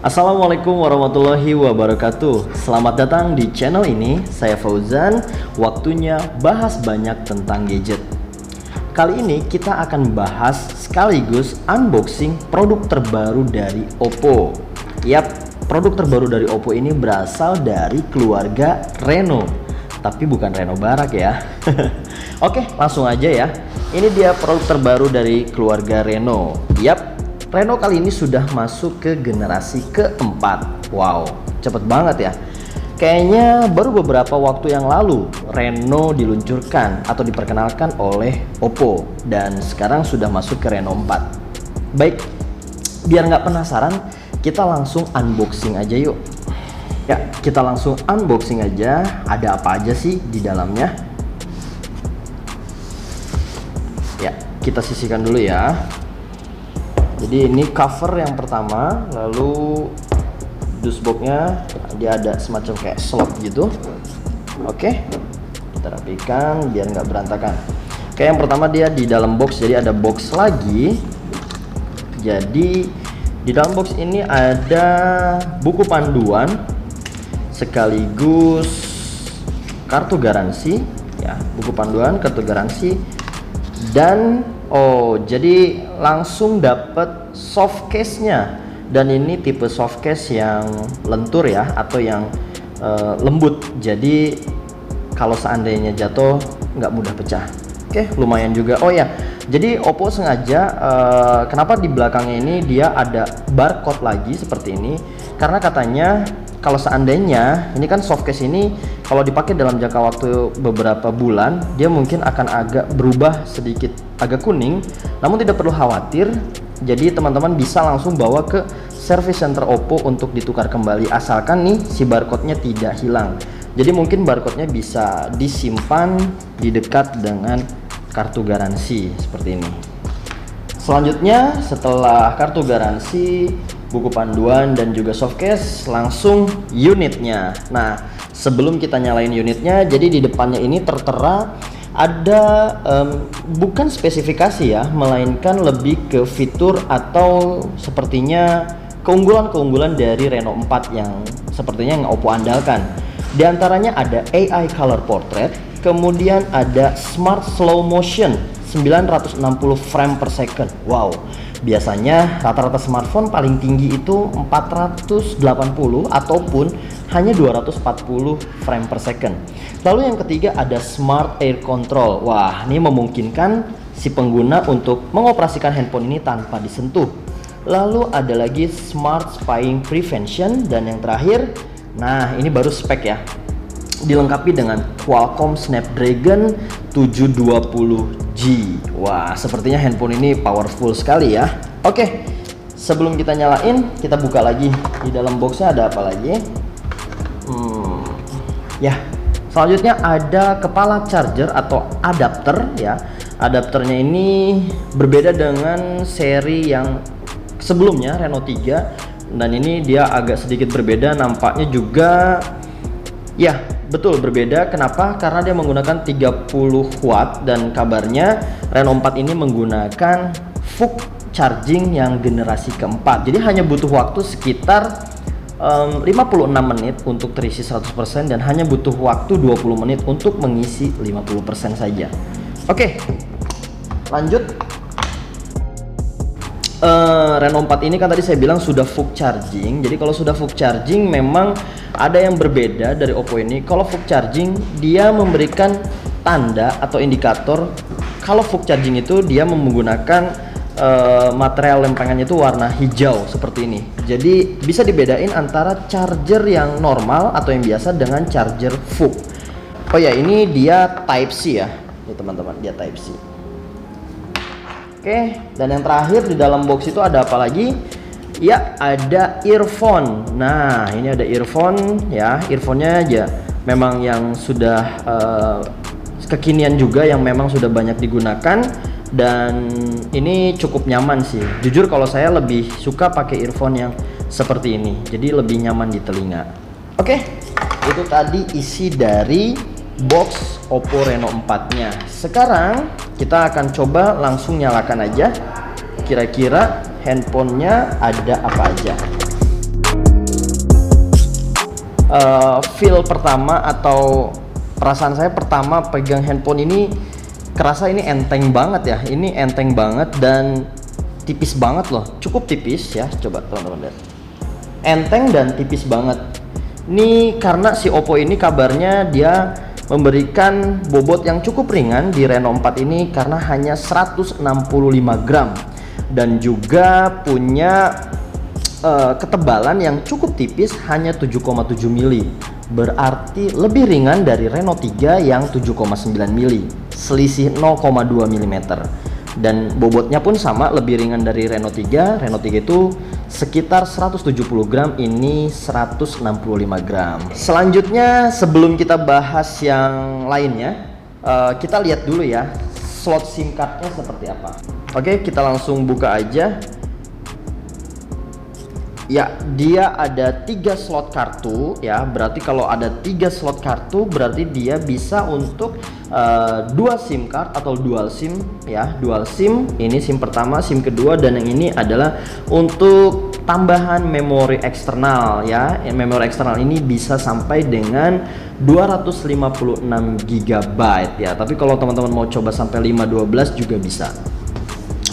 Assalamualaikum warahmatullahi wabarakatuh. Selamat datang di channel ini. Saya Fauzan. Waktunya bahas banyak tentang gadget. Kali ini kita akan bahas sekaligus unboxing produk terbaru dari Oppo. Yap, produk terbaru dari Oppo ini berasal dari keluarga Reno. Tapi bukan Reno Barak ya. Oke, langsung aja ya. Ini dia produk terbaru dari keluarga Reno. Yap, Reno kali ini sudah masuk ke generasi keempat. Wow, cepet banget ya. Kayaknya baru beberapa waktu yang lalu Reno diluncurkan atau diperkenalkan oleh Oppo, dan sekarang sudah masuk ke Reno 4. Baik, biar nggak penasaran, kita langsung unboxing aja yuk. Ya, kita langsung unboxing aja. Ada apa aja sih di dalamnya? Ya, kita sisihkan dulu ya. Jadi ini cover yang pertama, lalu dusboxnya dia ada semacam kayak slot gitu. Oke, kita rapikan biar nggak berantakan. Oke, yang pertama dia di dalam box, jadi ada box lagi. Jadi di dalam box ini ada buku panduan sekaligus kartu garansi ya, buku panduan, kartu garansi, dan jadi langsung dapat soft case-nya, dan ini tipe soft case yang lentur ya, atau yang lembut, jadi kalau seandainya jatuh nggak mudah pecah. Oke, lumayan juga. Oh ya, jadi Oppo sengaja kenapa di belakangnya ini dia ada barcode lagi seperti ini, karena katanya kalau seandainya ini kan soft case ini kalau dipakai dalam jangka waktu beberapa bulan, dia mungkin akan agak berubah sedikit, agak kuning, namun tidak perlu khawatir. Jadi teman-teman bisa langsung bawa ke service center Oppo untuk ditukar kembali, asalkan nih si barcode-nya tidak hilang. Jadi mungkin barcode-nya bisa disimpan di dekat dengan kartu garansi seperti ini. Selanjutnya setelah kartu garansi, buku panduan, dan juga soft case, langsung unitnya. Nah, sebelum kita nyalain unitnya, jadi di depannya ini tertera ada bukan spesifikasi ya, melainkan lebih ke fitur atau sepertinya keunggulan-keunggulan dari Reno 4 yang sepertinya yang Oppo andalkan. Di antaranya ada AI Color Portrait, kemudian ada Smart Slow Motion 960 frame per second. Wow, biasanya rata-rata smartphone paling tinggi itu 480 ataupun hanya 240 frame per second. Lalu yang ketiga ada Smart Air Control. Wah, ini memungkinkan si pengguna untuk mengoperasikan handphone ini tanpa disentuh. Lalu ada lagi Smart Spying Prevention, dan yang terakhir, nah ini baru spek ya, dilengkapi dengan Qualcomm Snapdragon 720G. Wah, sepertinya handphone ini powerful sekali ya. Oke, sebelum kita nyalain, kita buka lagi di dalam boxnya ada apa lagi. Ya, selanjutnya ada kepala charger atau adapter ya. Adapternya ini berbeda dengan seri yang sebelumnya, Reno 3, dan ini dia agak sedikit berbeda, nampaknya juga ya betul berbeda. Kenapa? Karena dia menggunakan 30 watt, dan kabarnya Reno 4 ini menggunakan fast charging yang generasi keempat. Jadi hanya butuh waktu sekitar 56 menit untuk terisi 100%, dan hanya butuh waktu 20 menit untuk mengisi 50% saja. Oke, lanjut. Reno 4 ini kan tadi saya bilang sudah full charging. Jadi kalau sudah full charging memang ada yang berbeda dari Oppo ini. Kalau full charging dia memberikan tanda atau indikator kalau full charging itu dia menggunakan material lempengannya itu warna hijau seperti ini. Jadi bisa dibedain antara charger yang normal atau yang biasa dengan charger full. Oh ya, ini dia Type C ya. Ini teman-teman, dia Type C. Oke, dan yang terakhir di dalam box itu ada apa lagi? Ya, ada earphone. Nah, ini ada earphone ya. Earphone-nya aja memang yang sudah kekinian juga, yang memang sudah banyak digunakan, dan ini cukup nyaman sih. Jujur kalau saya lebih suka pakai earphone yang seperti ini. Jadi lebih nyaman di telinga. Oke, itu tadi isi dari box Oppo Reno 4-nya. Sekarang kita akan coba langsung nyalakan aja. Kira-kira handphonenya ada apa aja. feel pertama atau perasaan saya pertama pegang handphone ini, kerasa ini enteng banget ya. Ini enteng banget dan tipis banget loh, cukup tipis ya. Coba teman-teman lihat, enteng dan tipis banget. Ini karena si Oppo ini kabarnya dia memberikan bobot yang cukup ringan di Reno 4 ini karena hanya 165 gram dan juga punya ketebalan yang cukup tipis, hanya 7,7 mili, berarti lebih ringan dari Reno 3 yang 7,9 mili, selisih 0,2 mm. Dan bobotnya pun sama, lebih ringan dari Reno 3. Reno 3 itu sekitar 170 gram, ini 165 gram. Selanjutnya sebelum kita bahas yang lainnya, kita lihat dulu ya slot SIM cardnya seperti apa. Oke, kita langsung buka aja. Ya, dia ada 3 slot kartu ya. Berarti kalau ada 3 slot kartu berarti dia bisa untuk 2 SIM card atau dual SIM ya. Dual SIM, ini SIM pertama, SIM kedua, dan yang ini adalah untuk tambahan memori eksternal ya. Memori eksternal ini bisa sampai dengan 256 GB ya. Tapi kalau teman-teman mau coba sampai 512 juga bisa.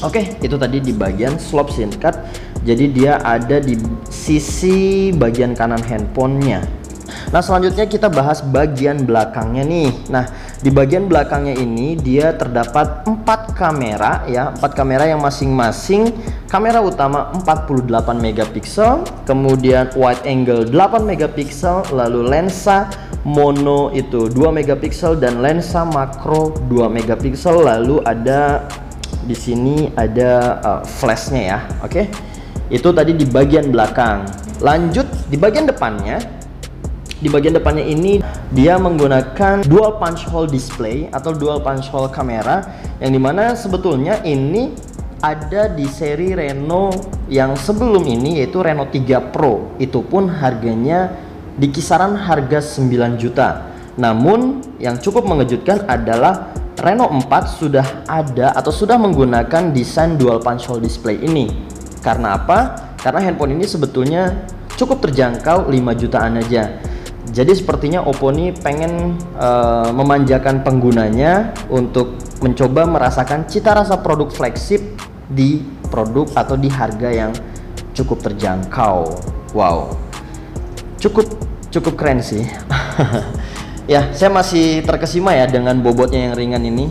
Oke, itu tadi di bagian slot SIM card. Jadi dia ada di sisi bagian kanan handphonenya. Nah, selanjutnya kita bahas bagian belakangnya nih. Nah, di bagian belakangnya ini dia terdapat 4 kamera ya, 4 kamera yang masing-masing kamera utama 48 megapiksel, kemudian wide angle 8 megapiksel, lalu lensa mono itu 2 megapiksel dan lensa makro 2 megapiksel, lalu ada di sini ada flashnya ya. Oke. Itu tadi di bagian belakang. Lanjut di bagian depannya. Di bagian depannya ini dia menggunakan dual punch hole display atau dual punch hole kamera, yang dimana sebetulnya ini ada di seri Reno yang sebelum ini, yaitu Reno 3 Pro. Itu pun harganya di kisaran harga 9 juta. Namun yang cukup mengejutkan adalah Reno 4 sudah ada atau sudah menggunakan desain dual punch hole display ini. Karena apa? Karena handphone ini sebetulnya cukup terjangkau, 5 jutaan aja. Jadi sepertinya Oppo ini pengen memanjakan penggunanya untuk mencoba merasakan cita rasa produk flagship di produk atau di harga yang cukup terjangkau. Wow, cukup keren sih. Ya, saya masih terkesima ya dengan bobotnya yang ringan ini.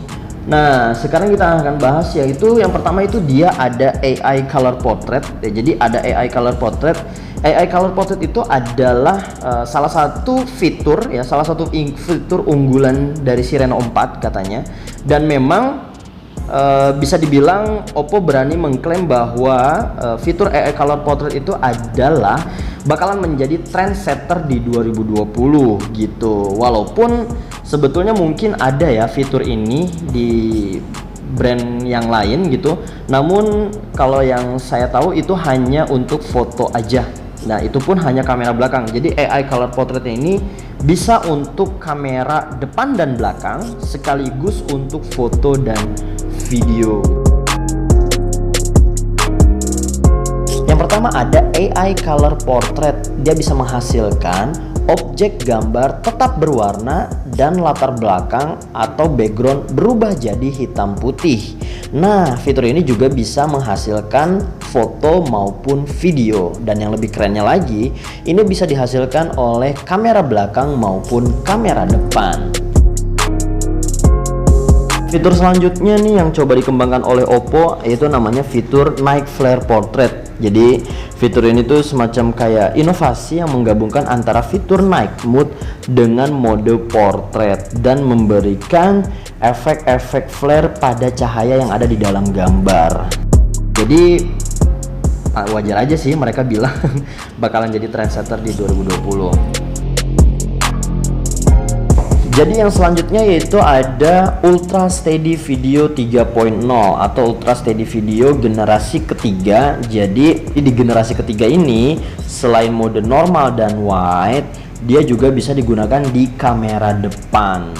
Nah, sekarang kita akan bahas, yaitu yang pertama itu dia ada AI Color Portrait ya. Jadi ada AI Color Portrait. AI Color Portrait itu adalah salah satu fitur ya, salah satu fitur unggulan dari si Reno 4 katanya. Dan memang bisa dibilang Oppo berani mengklaim bahwa fitur AI Color Portrait itu adalah bakalan menjadi trendsetter di 2020 gitu. Walaupun sebetulnya mungkin ada ya fitur ini di brand yang lain gitu. Namun kalau yang saya tahu itu hanya untuk foto aja. Nah, itu pun hanya kamera belakang. Jadi AI Color Portrait ini bisa untuk kamera depan dan belakang sekaligus untuk foto dan video. Yang pertama ada AI Color Portrait. Dia bisa menghasilkan objek gambar tetap berwarna dan latar belakang atau background berubah jadi hitam putih. Nah, fitur ini juga bisa menghasilkan foto maupun video, dan yang lebih kerennya lagi, ini bisa dihasilkan oleh kamera belakang maupun kamera depan. Fitur selanjutnya nih yang coba dikembangkan oleh Oppo, yaitu namanya fitur Night Flare Portrait. Jadi fitur ini tuh semacam kayak inovasi yang menggabungkan antara fitur night mode dengan mode portrait dan memberikan efek-efek flare pada cahaya yang ada di dalam gambar. Jadi wajar aja sih mereka bilang bakalan jadi trendsetter di 2020. Jadi yang selanjutnya yaitu ada Ultra Steady Video 3.0 atau Ultra Steady Video generasi ketiga. Jadi di generasi ketiga ini selain mode normal dan wide, dia juga bisa digunakan di kamera depan.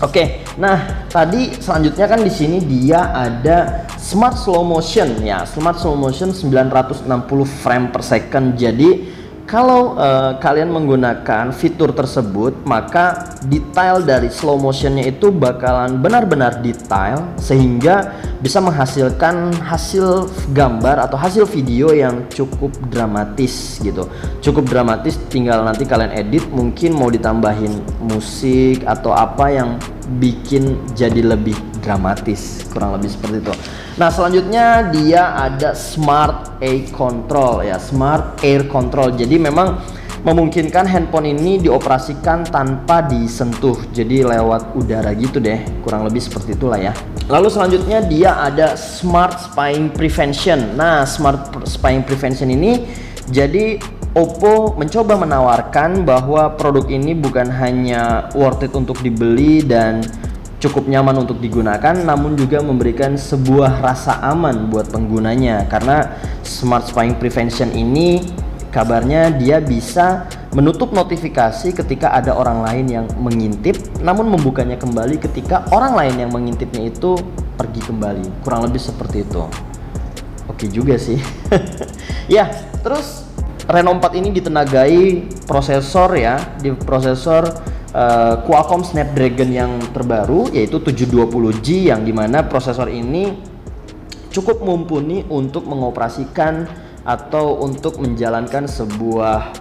Oke, nah tadi selanjutnya kan di sini dia ada Smart Slow Motion ya, Smart Slow Motion 960 frame per second. Jadi Kalau kalian menggunakan fitur tersebut, maka detail dari slow motionnya itu bakalan benar-benar detail sehingga bisa menghasilkan hasil gambar atau hasil video yang cukup dramatis gitu. Cukup dramatis, tinggal nanti kalian edit, mungkin mau ditambahin musik atau apa yang bikin jadi lebih dramatis, kurang lebih seperti itu. Nah, selanjutnya dia ada Smart Air Control ya, Smart Air Control. Jadi memang memungkinkan handphone ini dioperasikan tanpa disentuh, jadi lewat udara gitu deh, kurang lebih seperti itulah ya. Lalu selanjutnya dia ada Smart Spying Prevention. Nah, Smart Spying Prevention ini jadi Oppo mencoba menawarkan bahwa produk ini bukan hanya worth it untuk dibeli dan cukup nyaman untuk digunakan, namun juga memberikan sebuah rasa aman buat penggunanya. Karena Smart Spying Prevention ini kabarnya dia bisa menutup notifikasi ketika ada orang lain yang mengintip, namun membukanya kembali ketika orang lain yang mengintipnya itu pergi kembali. Kurang lebih seperti itu. Oke juga sih. Ya, terus Reno 4 ini ditenagai prosesor ya, di prosesor Qualcomm Snapdragon yang terbaru yaitu 720G, yang dimana prosesor ini cukup mumpuni untuk mengoperasikan atau untuk menjalankan sebuah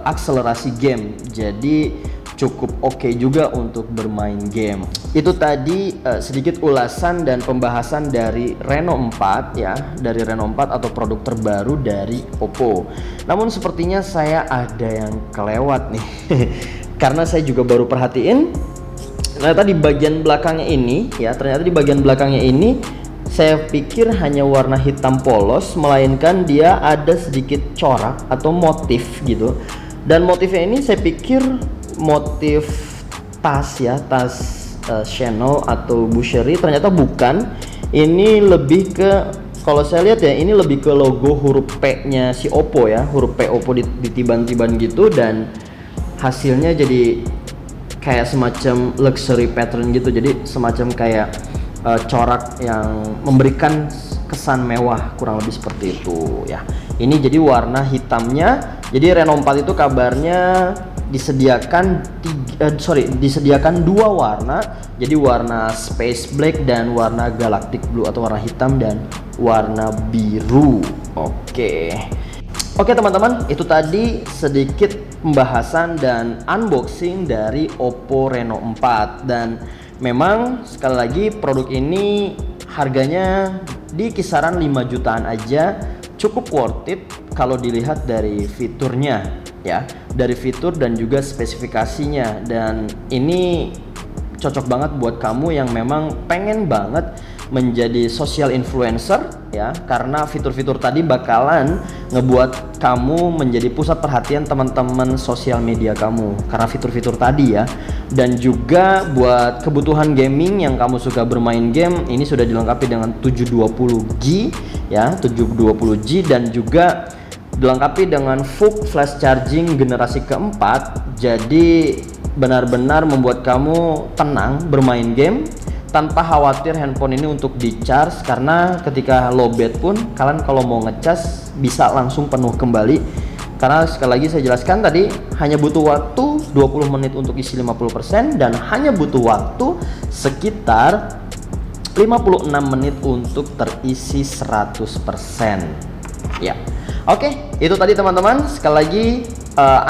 akselerasi game. Jadi cukup oke juga untuk bermain game. Itu tadi sedikit ulasan dan pembahasan dari Reno 4 ya, dari Reno 4 atau produk terbaru dari Oppo. Namun sepertinya saya ada yang kelewat nih. Karena saya juga baru perhatiin, ternyata di bagian belakangnya ini ya, ternyata di bagian belakangnya ini saya pikir hanya warna hitam polos, melainkan dia ada sedikit corak atau motif gitu. Dan motifnya ini saya pikir motif tas ya, tas Chanel atau Buchery, ternyata bukan. Ini lebih ke, kalau saya lihat ya, ini lebih ke logo huruf P-nya si Oppo ya, huruf P Oppo ditiban-tiban gitu, dan hasilnya jadi kayak semacam luxury pattern gitu. Jadi semacam kayak corak yang memberikan kesan mewah, kurang lebih seperti itu ya. Ini jadi warna hitamnya. Jadi Reno 4 itu kabarnya disediakan dua warna. Jadi warna space black dan warna galactic blue atau warna hitam dan warna biru. Oke teman-teman, itu tadi sedikit pembahasan dan unboxing dari Oppo Reno 4. Dan memang sekali lagi produk ini harganya di kisaran 5 jutaan aja, cukup worth it kalau dilihat dari fiturnya ya, dari fitur dan juga spesifikasinya. Dan ini cocok banget buat kamu yang memang pengen banget menjadi social influencer ya, karena fitur-fitur tadi bakalan ngebuat kamu menjadi pusat perhatian teman-teman sosial media kamu karena fitur-fitur tadi ya. Dan juga buat kebutuhan gaming yang kamu suka bermain game, ini sudah dilengkapi dengan 720G ya, 720G, dan juga dilengkapi dengan full flash charging generasi keempat. Jadi benar-benar membuat kamu tenang bermain game tanpa khawatir handphone ini untuk di-charge, karena ketika lowbat pun kalian kalau mau ngecas bisa langsung penuh kembali. Karena sekali lagi saya jelaskan tadi, hanya butuh waktu 20 menit untuk isi 50% dan hanya butuh waktu sekitar 56 menit untuk terisi 100% ya. Oke, itu tadi teman-teman, sekali lagi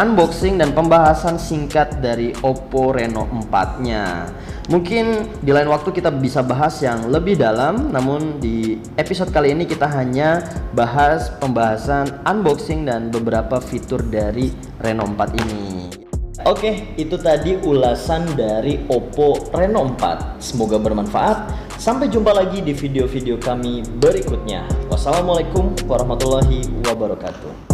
unboxing dan pembahasan singkat dari Oppo Reno 4-nya. Mungkin di lain waktu kita bisa bahas yang lebih dalam, namun di episode kali ini kita hanya bahas pembahasan unboxing dan beberapa fitur dari Reno 4 ini. Oke, itu tadi ulasan dari Oppo Reno 4. Semoga bermanfaat. Sampai jumpa lagi di video-video kami berikutnya. Wassalamualaikum warahmatullahi wabarakatuh.